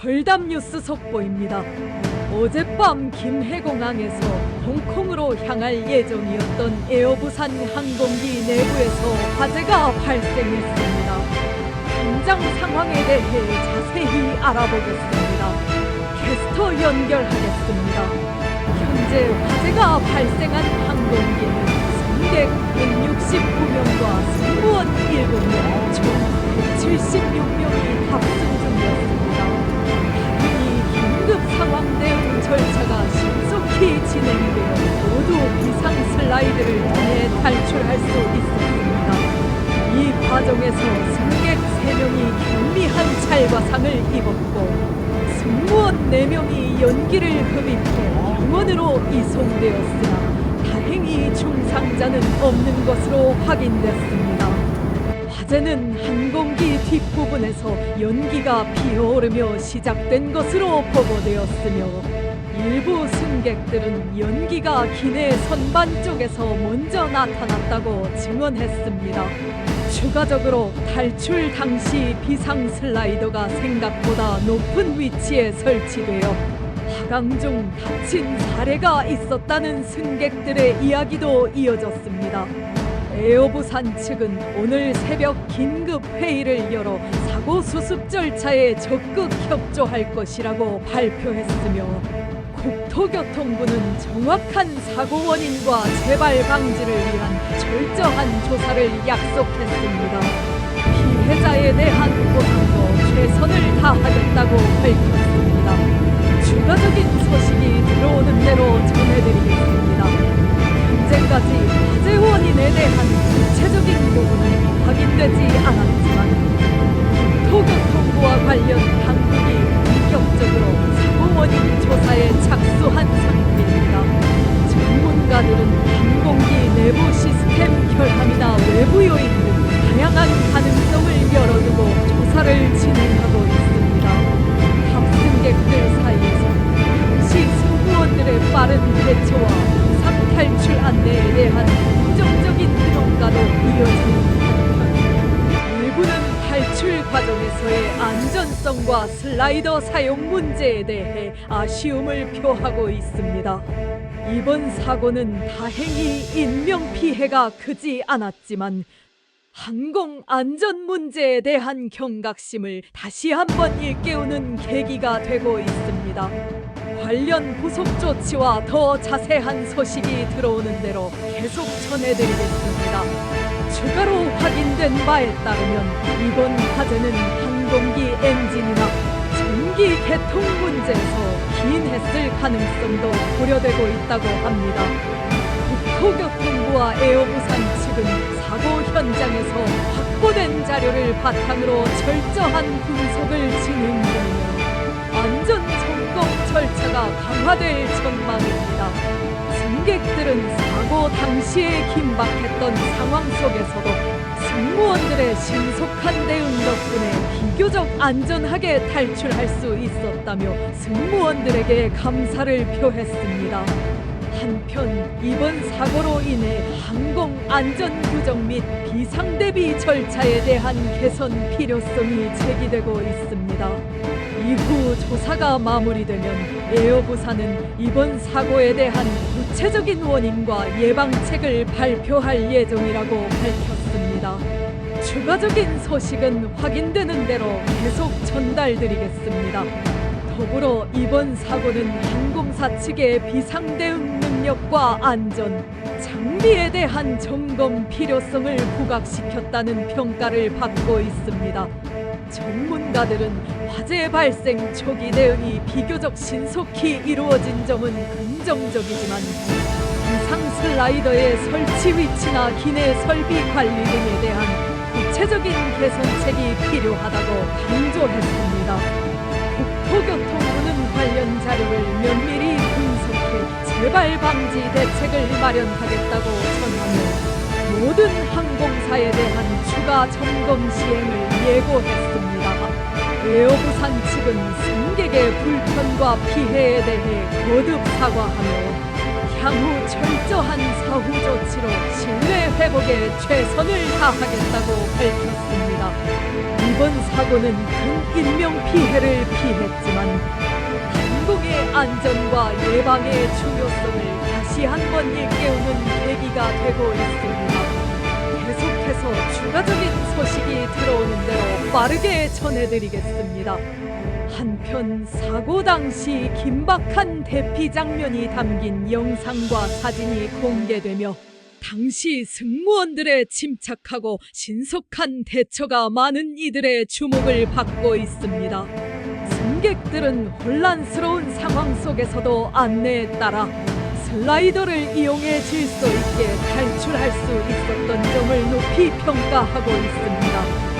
철담뉴스 속보입니다. 어젯밤 김해공항에서 홍콩으로 향할 예정이었던 에어부산 항공기 내부에서 화재가 발생했습니다. 현장 상황에 대해 자세히 알아보겠습니다. 캐스터 연결하겠습니다. 현재 화재가 발생한 항공기는 승객 169명과 승무원 7명, 총 176명이 탑승 중이었습니다. 다행히 긴급 상황 대응 절차가 신속히 진행되어 모두 비상 슬라이드를 통해 탈출할 수 있었습니다. 이 과정에서 승객 3명이 경미한 찰과상을 입었고 승무원 4명이 연기를 흡입해 병원으로 이송되었으나 다행히 중상자는 없는 것으로 확인됐습니다. 화재는 항공기 뒷부분에서 연기가 피어오르며 시작된 것으로 보고되었으며 일부 승객들은 연기가 기내 선반 쪽에서 먼저 나타났다고 증언했습니다. 추가적으로 탈출 당시 비상 슬라이더가 생각보다 높은 위치에 설치되어 하강 중 다친 사례가 있었다는 승객들의 이야기도 이어졌습니다. 에어부산 측은 오늘 새벽 긴급 회의를 열어 사고 수습 절차에 적극 협조할 것이라고 발표했으며 국토교통부는 정확한 사고 원인과 재발 방지를 위한 철저한 조사를 약속했습니다. 피해자에 대한 보상도 최선을 다하겠다고 밝혔습니다. 추가적인 소식이 들어오는 대로 전해드리겠습니다. 현재까지 화재 원인에 대한 구체적인 부분은 확인되지 않았지만 국토교통부와 관련 당국이 본격적으로 사고 원인 조사에 착수한 상태입니다. 전문가들은 항공기 내부 시스템 결함이나 외부 요인 등 다양한 가능성을 열어두고 조사를 진행하고 있습니다. 탑승객들 사이에서 당시 승무원들의 빠른 대처와 비상 탈출 안내에 대한 긍정적인 평가도 이어지는 한편 일부는 탈출 과정에서의 안전성과 슬라이더 사용 문제에 대해 아쉬움을 표하고 있습니다. 이번 사고는 다행히 인명피해가 크지 않았지만 항공 안전 문제에 대한 경각심을 다시 한번 일깨우는 계기가 되고 있습니다. 관련 후속 조치와 더 자세한 소식이 들어오는 대로 계속 전해드리겠습니다. 추가로 확인된 바에 따르면 이번 화재는 항공기 엔진이나 전기 개통 문제에서 기인했을 가능성도 고려되고 있다고 합니다. 국토교통부와 에어부산 측은 사고 현장에서 확보된 자료를 바탕으로 철저한 분석을 진행 중이며 안전 점검 절차가 강화될 전망입니다. 승객들은 사고 당시에 긴박했던 상황 속에서도 승무원들의 신속한 대응 덕분에 비교적 안전하게 탈출할 수 있었다며 승무원들에게 감사를 표했습니다. 한편 이번 사고로 인해 항공 안전 규정 및 비상 대비 절차에 대한 개선 필요성이 제기되고 있습니다. 이후 조사가 마무리되면 에어부산은 이번 사고에 대한 구체적인 원인과 예방책을 발표할 예정이라고 밝혔습니다. 추가적인 소식은 확인되는 대로 계속 전달드리겠습니다. 더불어 이번 사고는 항공사 측의 비상대응 능력과 안전, 장비에 대한 점검 필요성을 부각시켰다는 평가를 받고 있습니다. 전문가들은 화재 발생 초기 대응이 비교적 신속히 이루어진 점은 긍정적이지만 비상 슬라이더의 설치 위치나 기내 설비 관리 등에 대한 구체적인 개선책이 필요하다고 강조했습니다. 국토교통부는 관련 자료를 면밀히 분석해 재발 방지 대책을 마련하겠다고 전하며 모든 항공사에 대한 추가 점검 시행을 예고했습니다. 에어부산 측은 승객의 불편과 피해에 대해 거듭 사과하며 향후 철저한 사후 조치로 신뢰 회복에 최선을 다하겠다고 밝혔습니다. 이번 사고는 큰 인명 피해를 피했지만 안전과 예방의 중요성을 다시 한번 일깨우는 계기가 되고 있습니다. 계속해서 추가적인 소식이 들어오는 대로 빠르게 전해드리겠습니다. 한편 사고 당시 긴박한 대피 장면이 담긴 영상과 사진이 공개되며 당시 승무원들의 침착하고 신속한 대처가 많은 이들의 주목을 받고 있습니다. 승객들은 혼란스러운 상황 속에서도 안내에 따라 슬라이더를 이용해 질서 있게 탈출할 수 있었던 점을 높이 평가하고 있습니다.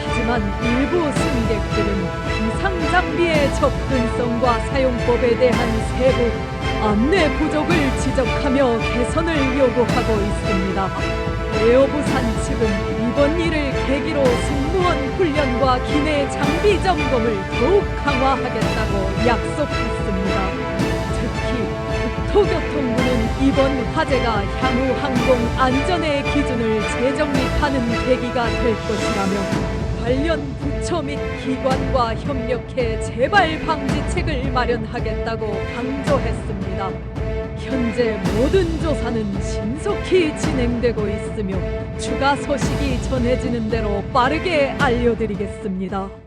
하지만 일부 승객들은 비상 장비의 접근성과 사용법에 대한 세부 안내 부족을 지적하며 개선을 요구하고 있습니다. 에어부산 측은 이번 일을 계기로 승무원 훈련과 기내 장비 점검을 더욱 강화하겠다고 약속했습니다. 특히 국토교통부는 이번 화재가 향후 항공 안전의 기준을 재정립하는 계기가 될 것이라며 관련 부처 및 기관과 협력해 재발 방지책을 마련하겠다고 강조했습니다. 현재 모든 조사는 신속히 진행되고 있으며 추가 소식이 전해지는 대로 빠르게 알려드리겠습니다.